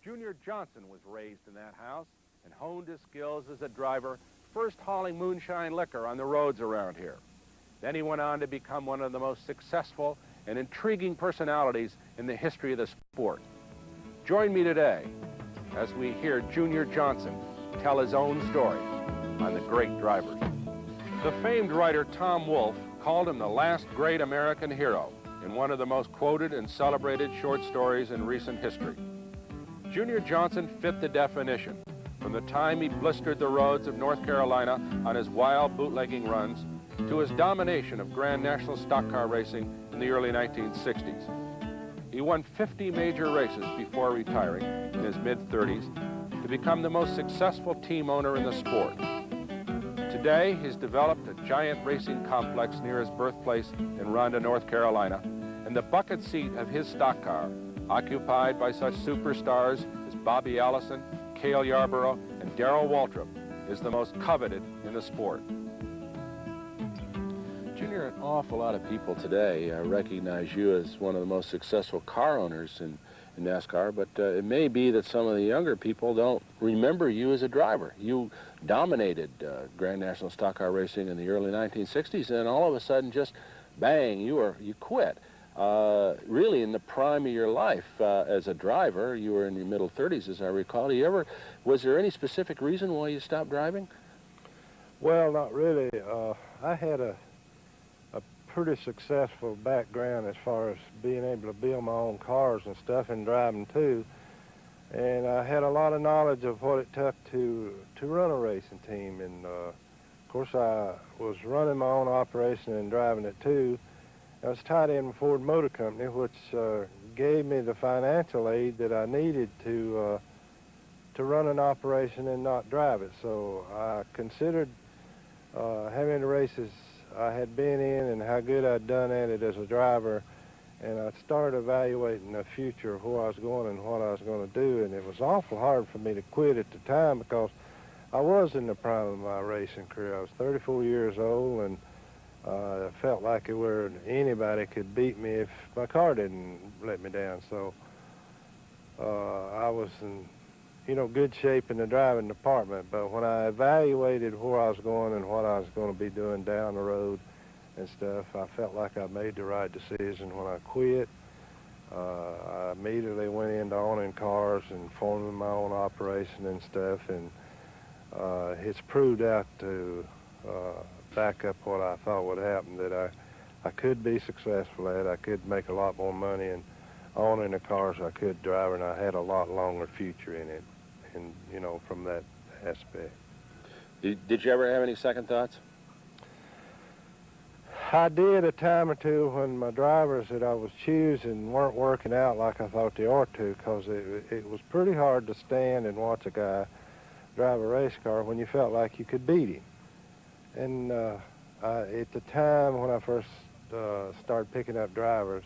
Junior Jhonson was raised in that house and honed his skills as a driver, first hauling moonshine liquor on the roads around here. Then he went on to become one of the most successful and intriguing personalities in the history of the sport. Join me today as we hear Junior Jhonson tell his own story on the great drivers. The famed writer Tom Wolfe called him the last great American hero in one of the most quoted and celebrated short stories in recent history. Junior Jhonson fit the definition. From the time he blistered the roads of North Carolina on his wild bootlegging runs to his domination of Grand National stock car racing in the early 1960s. He won 50 major races before retiring in his mid-30s to become the most successful team owner in the sport. Today, he's developed a giant racing complex near his birthplace in Rhonda, North Carolina, and the bucket seat of his stock car, occupied by such superstars as Bobby Allison, Cale Yarborough, and Darrell Waltrip, is the most coveted in the sport. Junior, an awful lot of people today recognize you as one of the most successful car owners in NASCAR, but it may be that some of the younger people don't remember you as a driver. You dominated Grand National stock car racing in the early 1960s, and all of a sudden, just bang, you quit. Really in the prime of your life as a driver. You were in your middle 30s, as I recall. Was there any specific reason why you stopped driving? Well, not really. I had a pretty successful background as far as being able to build my own cars and stuff and driving too. And I had a lot of knowledge of what it took to run a racing team. And of course I was running my own operation and driving it too. I was tied in with Ford Motor Company, which gave me the financial aid that I needed to run an operation and not drive it. So I considered how many races I had been in and how good I'd done at it as a driver, and I started evaluating the future of where I was going and what I was going to do. And it was awful hard for me to quit at the time because I was in the prime of my racing career. I was 34 years old, and I felt like anybody could beat me if my car didn't let me down. So I was in good shape in the driving department. But when I evaluated where I was going and what I was going to be doing down the road and stuff, I felt like I made the right decision when I quit. I immediately went into owning cars and forming my own operation and stuff, and it's proved out to back up what I thought would happen, that I could be successful at. I could make a lot more money and owning the cars I could drive, and I had a lot longer future in it, and from that aspect. Did you ever have any second thoughts? I did a time or two when my drivers that I was choosing weren't working out like I thought they ought to, because it was pretty hard to stand and watch a guy drive a race car when you felt like you could beat him. And at the time when I first started picking up drivers,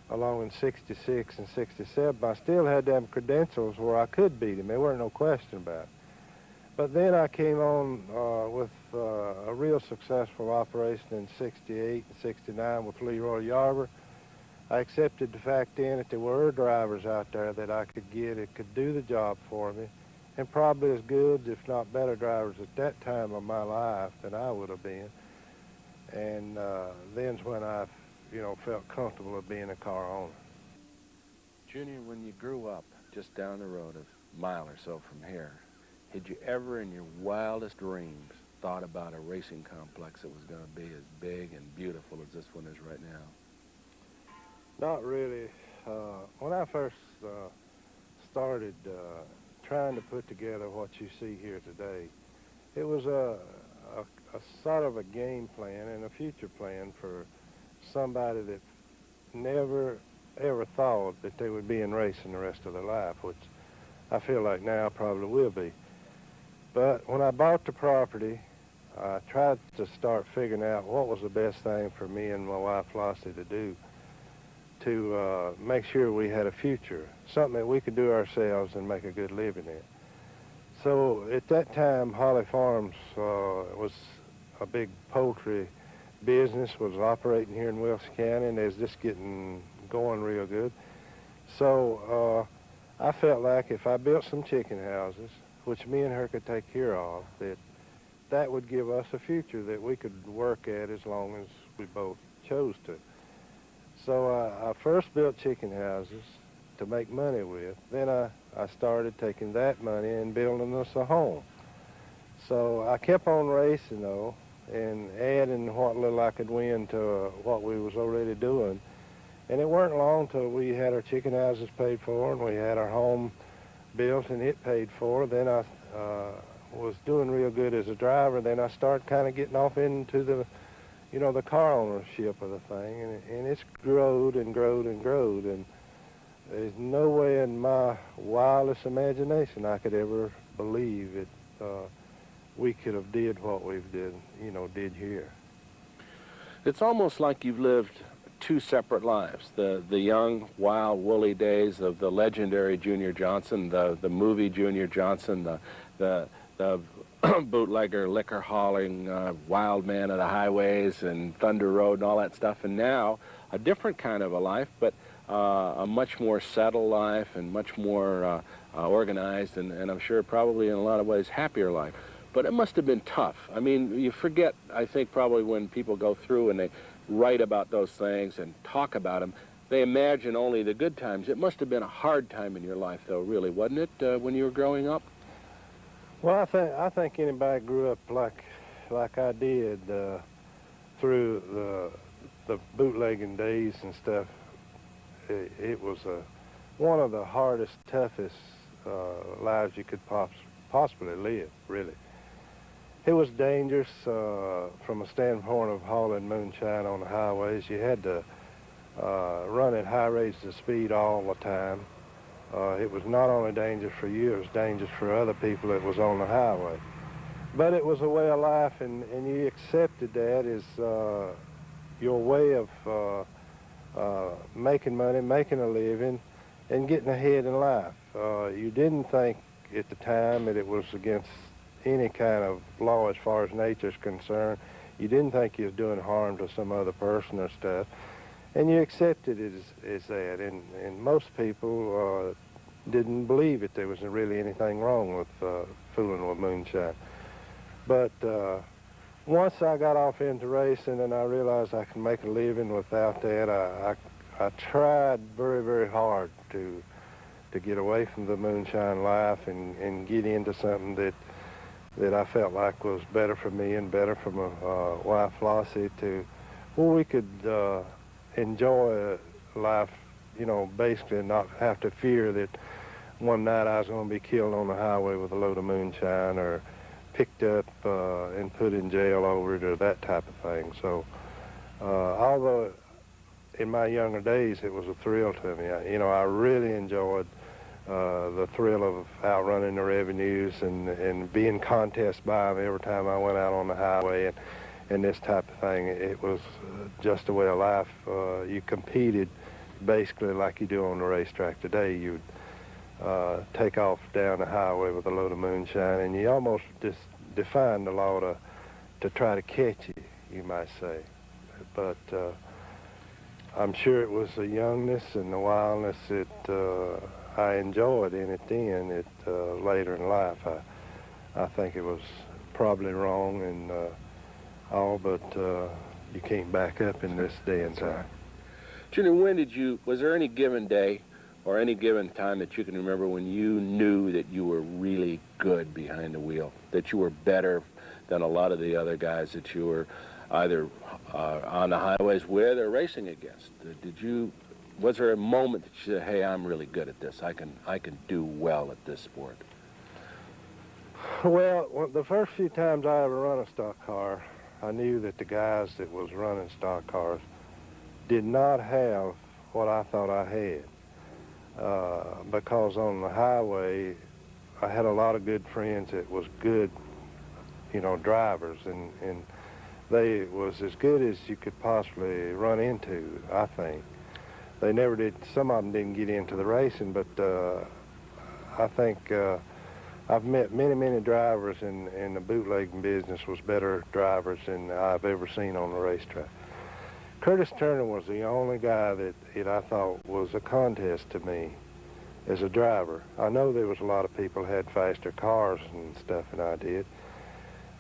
along in 66 and 67, I still had them credentials where I could beat him. There weren't no question about it. But then I came on with a real successful operation in 68 and 69 with Leroy Yarber. I accepted the fact then that there were drivers out there that I could get that could do the job for me, and probably as good, if not better drivers at that time of my life than I would have been. And then's when I felt comfortable of being a car owner. Junior, when you grew up just down the road a mile or so from here, had you ever in your wildest dreams thought about a racing complex that was going to be as big and beautiful as this one is right now? Not really. When I first started trying to put together what you see here today, it was a sort of a game plan and a future plan for somebody that never ever thought that they would be in racing the rest of their life, which I feel like now probably will be. But when I bought the property, I tried to start figuring out what was the best thing for me and my wife Flossie to do to make sure we had a future, something that we could do ourselves and make a good living in. So at that time, Holly Farms was a big poultry business, was operating here in Wilson County, and it was just getting going real good. So I felt like if I built some chicken houses, which me and her could take care of, that would give us a future that we could work at as long as we both chose to. So I first built chicken houses to make money with. Then I started taking that money and building us a home. So I kept on racing, though, and adding what little I could win to what we was already doing. And it weren't long till we had our chicken houses paid for and we had our home built and it paid for. Then I was doing real good as a driver. Then I started kind of getting off into the, the car ownership of the thing. And it's growed and growed and growed. And there's no way in my wildest imagination I could ever believe it. We could have did what we've did here. It's almost like you've lived two separate lives, the young, wild, woolly days of the legendary Junior Jhonson, the movie Junior Jhonson, the bootlegger, liquor hauling, wild man of the highways and Thunder Road and all that stuff, and now a different kind of a life, but a much more settled life and much more organized, and I'm sure probably in a lot of ways happier life. But it must have been tough. I mean, you forget, I think, probably when people go through and they write about those things and talk about them, they imagine only the good times. It must have been a hard time in your life, though, really, wasn't it, when you were growing up? Well, I think anybody grew up like I did through the bootlegging days and stuff. It was one of the hardest, toughest lives you could possibly live, really. It was dangerous from a standpoint of hauling moonshine on the highways. You had to run at high rates of speed all the time. It was not only dangerous for you, it was dangerous for other people that was on the highway. But it was a way of life, and you accepted that as your way of making money, making a living, and getting ahead in life. You didn't think at the time that it was against any kind of law as far as nature's concerned. You didn't think you was doing harm to some other person or stuff, and you accepted it as that. And most people didn't believe that there was really anything wrong with fooling with moonshine. But once I got off into racing and I realized I could make a living without that, I tried very, very hard to get away from the moonshine life and get into something that I felt like was better for me and better for my wife Flossie, to where we could enjoy life, basically, and not have to fear that one night I was going to be killed on the highway with a load of moonshine or picked up and put in jail over it or that type of thing. So although in my younger days it was a thrill to me, I really enjoyed the thrill of outrunning the revenues and being contest by them every time I went out on the highway and this type of thing. It was just a way of life. You competed basically like you do on the racetrack today. You'd take off down the highway with a load of moonshine, and you almost just defied the law to try to catch you might say. But I'm sure it was the youngness and the wildness that I enjoyed in it then. Later in life, I think it was probably wrong and all, but you can't back up in this day and time. Junior, was there any given day or any given time that you can remember when you knew that you were really good behind the wheel, that you were better than a lot of the other guys that you were either on the highways with or racing against? Was there a moment that you said, hey, I'm really good at this, I can do well at this sport? Well, the first few times I ever run a stock car, I knew that the guys that was running stock cars did not have what I thought I had. Because on the highway, I had a lot of good friends that was good, drivers, and they was as good as you could possibly run into, I think. They never did, some of them didn't get into the racing, but I think I've met many, many drivers in the bootlegging business was better drivers than I've ever seen on the racetrack. Curtis Turner was the only guy that I thought was a contest to me as a driver. I know there was a lot of people who had faster cars and stuff than I did,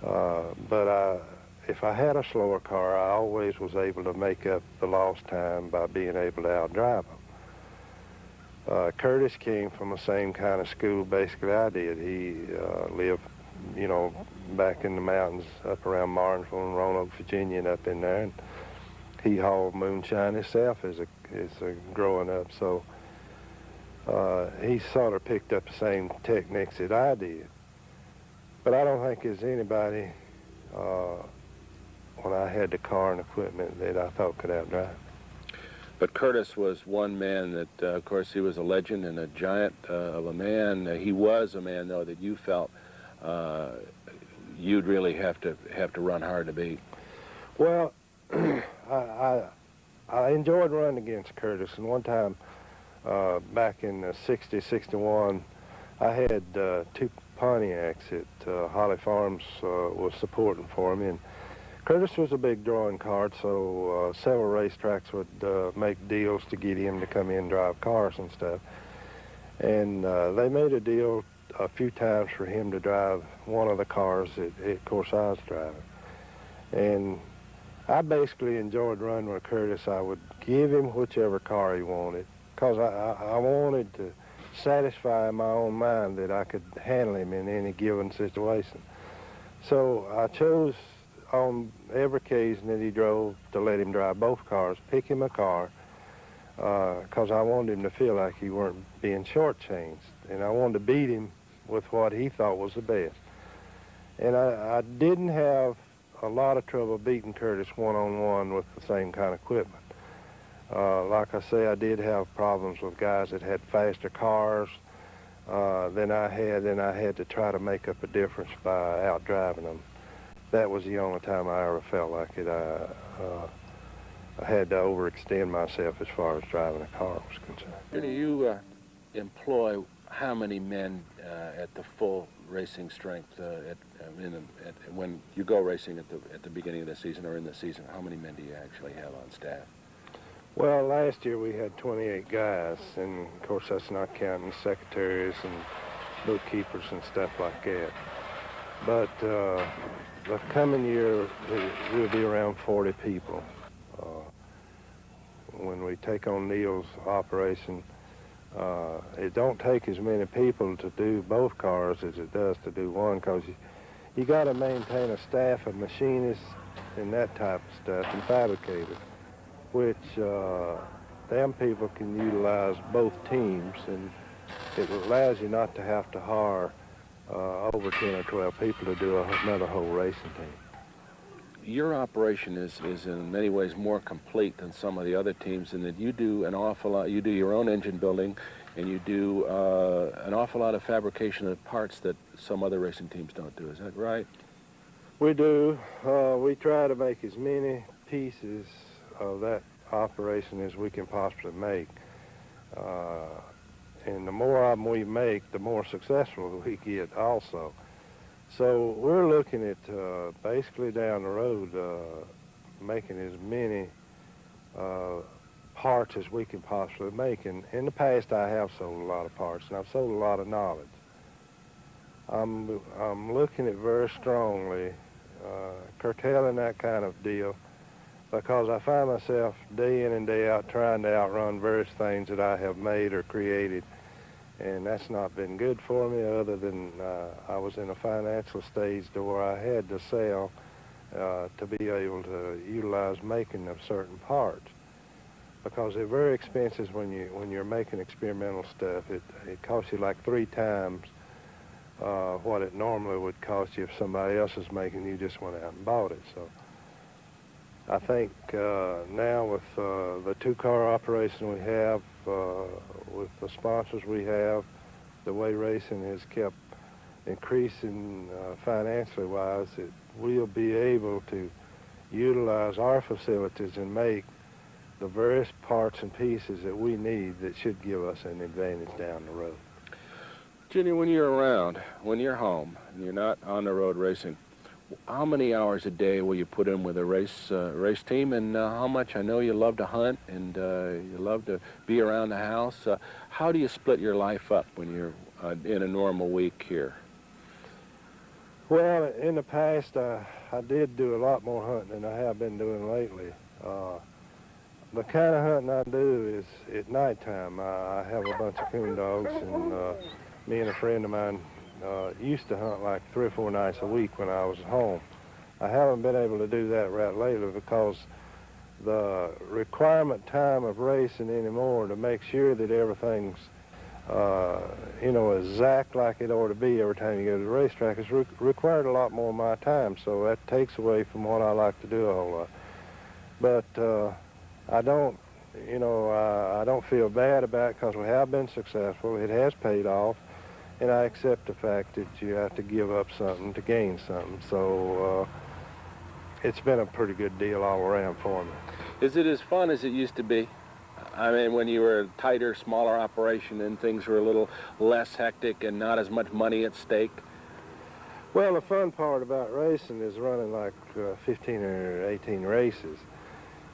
but if I had a slower car, I always was able to make up the lost time by being able to outdrive them. Curtis came from the same kind of school basically I did. He lived, you know, back in the mountains up around Martinsville and Roanoke, Virginia, and up in there. And he hauled moonshine himself as a growing up, so he sort of picked up the same techniques that I did. But I don't think there's anybody when I had the car and equipment that I thought could outdrive. But Curtis was one man that, of course, he was a legend and a giant of a man. He was a man, though, that you felt you'd really have to run hard to beat. Well, I enjoyed running against Curtis, and one time back in '60, '61, I had two Pontiacs that Holly Farms was supporting for me, and Curtis was a big drawing card, so several racetracks would make deals to get him to come in and drive cars and stuff. And they made a deal a few times for him to drive one of the cars that, of course, I was driving. And I basically enjoyed running with Curtis. I would give him whichever car he wanted, because I wanted to satisfy my own mind that I could handle him in any given situation. So I chose on every occasion that he drove to let him drive both cars, pick him a car, because I wanted him to feel like he weren't being shortchanged, and I wanted to beat him with what he thought was the best. And I didn't have a lot of trouble beating Curtis one-on-one with the same kind of equipment. Like I say, I did have problems with guys that had faster cars than I had, and I had to try to make up a difference by outdriving them. That was the only time I ever felt like it. I had to overextend myself as far as driving a car was concerned. Junior, you employ how many men at the full racing strength when you go racing at the beginning of the season or in the season? How many men do you actually have on staff? Well, last year we had 28 guys, and of course that's not counting secretaries and bookkeepers and stuff like that. But the coming year we'll be around 40 people. When we take on Neil's operation, it don't take as many people to do both cars as it does to do one, because you got to maintain a staff of machinists and that type of stuff, and fabricators, which them people can utilize both teams, and it allows you not to have to hire over 10 or 12 people to do another whole racing team. Your operation is in many ways more complete than some of the other teams in that you do an awful lot. You do your own engine building, and you do an awful lot of fabrication of parts that some other racing teams don't do. Is that right? We do. We try to make as many pieces of that operation as we can possibly make. And the more of them we make, the more successful we get also. So we're looking at basically down the road making as many parts as we can possibly make. And in the past I have sold a lot of parts, and I've sold a lot of knowledge. I'm looking at very strongly curtailing that kind of deal, because I find myself day in and day out trying to outrun various things that I have made or created. And that's not been good for me, other than I was in a financial stage to where I had to sell to be able to utilize making of certain parts, because they're very expensive when you're making experimental stuff. It costs you like 3 times what it normally would cost you if somebody else is making. You just went out and bought it. So I think now with the 2-car operation we have, with the sponsors we have, the way racing has kept increasing financially wise, that we'll be able to utilize our facilities and make the various parts and pieces that we need that should give us an advantage down the road. Junior, when you're around, when you're home, and you're not on the road racing, How many hours a day will you put in with a race team, and how much? I know you love to hunt and you love to be around the house. How do you split your life up when you're in a normal week here? Well, in the past, I did do a lot more hunting than I have been doing lately. The kind of hunting I do is at nighttime. I have a bunch of coon dogs, and me and a friend of mine used to hunt like 3 or 4 nights a week when I was home. I haven't been able to do that right lately because the requirement time of racing anymore to make sure that everything's you know, exact like it ought to be every time you go to the racetrack has required a lot more of my time, so that takes away from what I like to do a whole lot. But I don't, you know, I don't feel bad about it because we have been successful. It has paid off, and I accept the fact that you have to give up something to gain something. So it's been a pretty good deal all around for me. Is it as fun as it used to be? I mean, when you were a tighter, smaller operation and things were a little less hectic and not as much money at stake? Well, the fun part about racing is running like 15 or 18 races.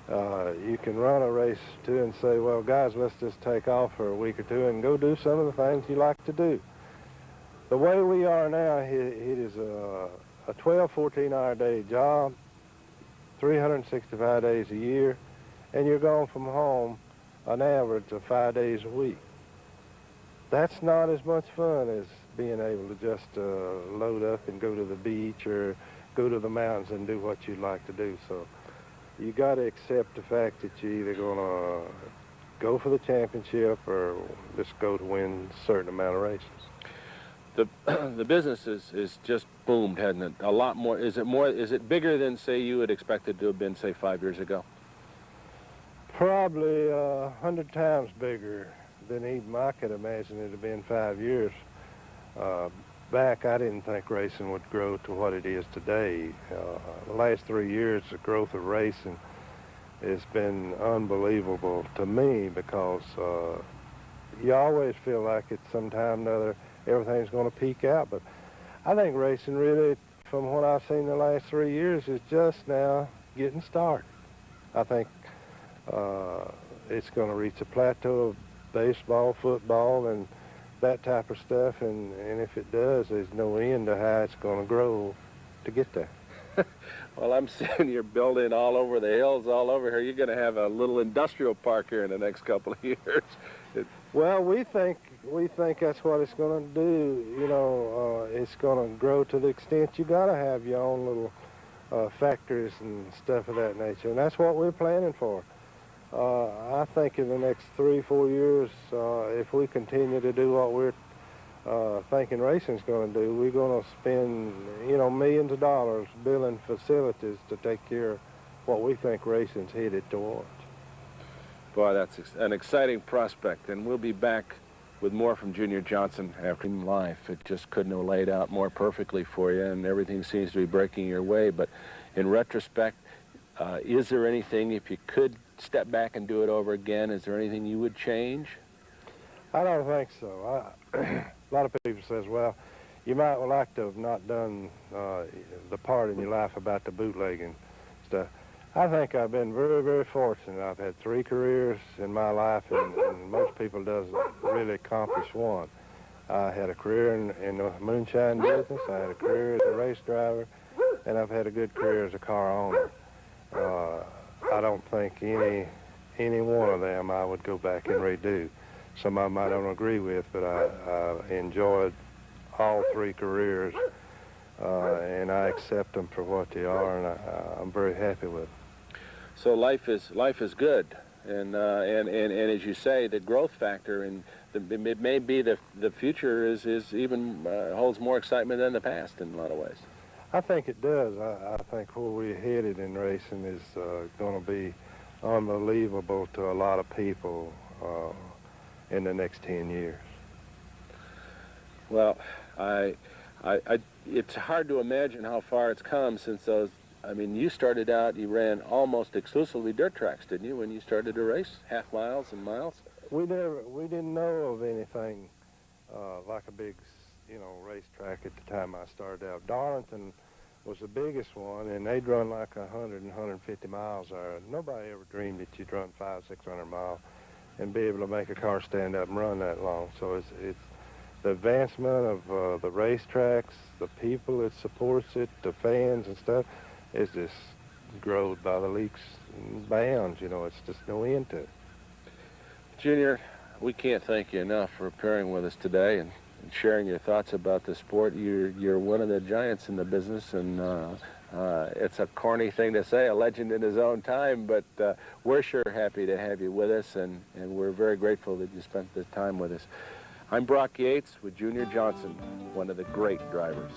You can run a race or two and say, well, guys, let's just take off for a week or two and go do some of the things you like to do. The way we are now, it is a 12, 14-hour day job, 365 days a year, and you're gone from home an average of 5 days a week. That's not as much fun as being able to just load up and go to the beach or go to the mountains and do what you'd like to do. So you got to accept the fact that you're either going to go for the championship or just go to win a certain amount of races. The business is just boomed, hasn't it? A lot more. Is it bigger than, say, you had expected to have been, say, 5 years ago? Probably 100 times bigger than even I could imagine it had been 5 years. Back, I didn't think racing would grow to what it is today. The last 3 years, the growth of racing has been unbelievable to me because you always feel like at some time or another everything's going to peak out. But I think racing really, from what I've seen the last 3 years, is just now getting started. I think it's going to reach a plateau of baseball, football, and that type of stuff, and if it does, there's no end to how it's going to grow to get there. Well, I'm seeing you're building all over the hills, all over here. You're going to have a little industrial park here in the next couple of years. Well, we think that's what it's going to do. You know, it's going to grow to the extent you got to have your own little factories and stuff of that nature, and that's what we're planning for. I think in the next 3 or 4 years, if we continue to do what we're thinking racing's going to do, we're going to spend, you know, millions of dollars building facilities to take care of what we think racing's headed towards. Boy, that's an exciting prospect, and we'll be back with more from Junior Jhonson after life. It just couldn't have laid out more perfectly for you, and everything seems to be breaking your way. But in retrospect, is there anything, if you could step back and do it over again, is there anything you would change? I don't think so. A lot of people says, well, you might like to have not done the part in your life about the bootlegging stuff. I think I've been very, very fortunate. I've had 3 careers in my life, and most people doesn't really accomplish one. I had a career in the moonshine business, I had a career as a race driver, and I've had a good career as a car owner. I don't think any one of them I would go back and redo. Some of them I don't agree with, but I enjoyed all 3 careers, and I accept them for what they are, and I'm very happy with them. So life is good, and as you say, the growth factor, and it may be the future is even holds more excitement than the past in a lot of ways. I think it does. I think where we're headed in racing is going to be unbelievable to a lot of people in the next 10 years. Well, it's hard to imagine how far it's come since those. I mean, you started out, you ran almost exclusively dirt tracks, didn't you, when you started to race, half miles and miles? We didn't know of anything like a big, you know, racetrack at the time I started out. Darlington was the biggest one, and they'd run like 100 and 150 miles there. Nobody ever dreamed that you'd run 500-600 miles and be able to make a car stand up and run that long. So it's the advancement of the racetracks, the people that supports it, the fans and stuff, is just grows by the leaps and bounds. You know, it's just no end to it. Junior, we can't thank you enough for appearing with us today and sharing your thoughts about the sport. You're one of the giants in the business, and it's a corny thing to say, a legend in his own time, but we're sure happy to have you with us, and we're very grateful that you spent this time with us. I'm Brock Yates with Junior Jhonson, one of the great drivers.